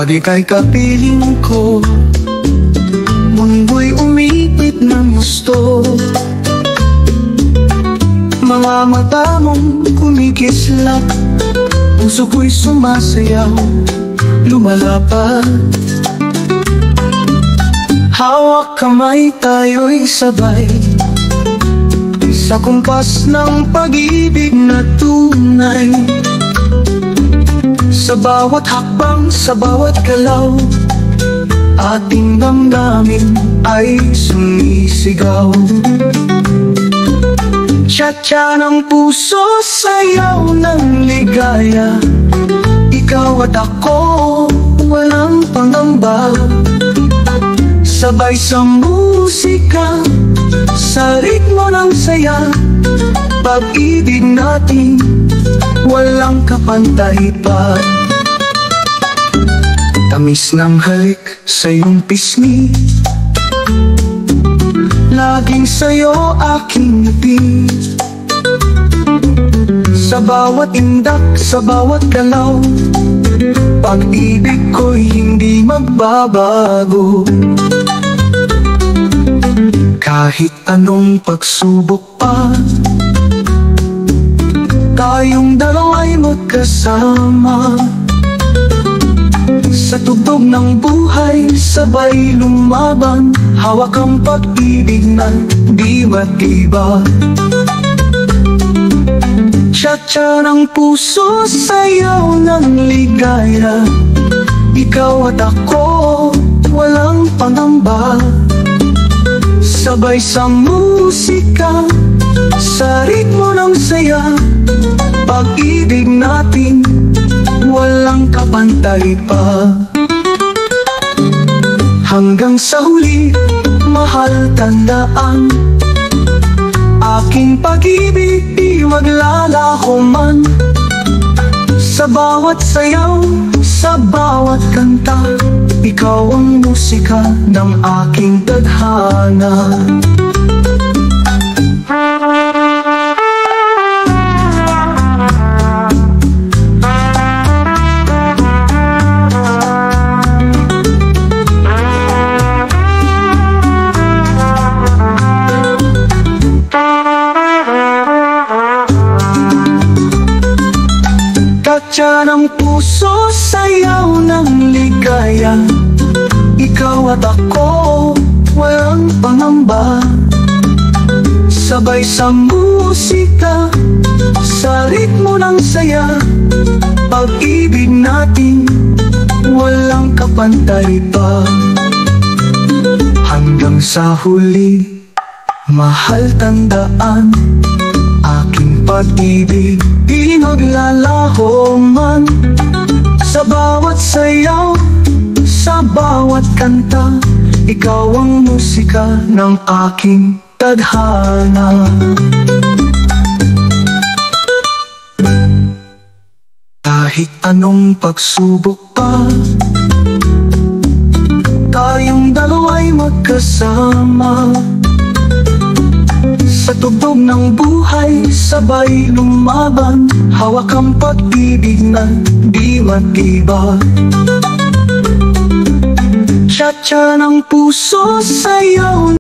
Pag ika'y kapiling ko, mundo'y umipit ng gusto. Mga mata mong kumikislap, puso ko'y sumasayaw, lumalapad. Hawak kamay tayo'y sabay, sa kumpas ng pag-ibig na tunay. Sa bawat hakbang, sa bawat galaw, ating damdamin ay sumisigaw. Tsa-tsa ng puso, sayaw ng ligaya. Ikaw at ako, walang pangamba. Sabay sa musika, sa ritmo ng saya. Pag-ibig natin, walang kapantay pa. Tamis ng halik sa iyong pisngi, laging sa'yo aking ngiti. Sa bawat indak, sa bawat galaw, pag-ibig ko'y hindi magbabago. Kahit anong pagsubok pa, tayong dalawa'y magkasama. Sa tugtog ng buhay, sabay lumaban. Hawak ang pag-ibig na di matiba. Tsa-tsa ng puso, sayaw ng ligaya. Ikaw at ako, walang pangamba. Sabay sa musika, sa ritmo ng saya. Pag-ibig natin, walang kapantay pa. Hanggang sa huli, mahal, tandaan, aking pag-ibig di maglalaho man. Sa bawat sayaw, sa bawat kanta, ikaw ang musika ng aking tadhana. Tsa ng puso, sayaw ng ligaya. Ikaw at ako, walang pangamba. Sabay sa musika, sa ritmo ng saya. Pag-ibig natin, walang kapantay pa. Hanggang sa huli, mahal, tandaan, aking pag-ibig di maglalaho man. Sa bawat sayaw, sa bawat kanta, ikaw ang musika ng aking tadhana. Kahit anong pagsubok pa, tayong dalawa'y magkasama. Sa tugtog ng buhay, sabay lumaban. Hawak ang pag-ibig na di matiba. Tsa-tsa ng puso, sayaw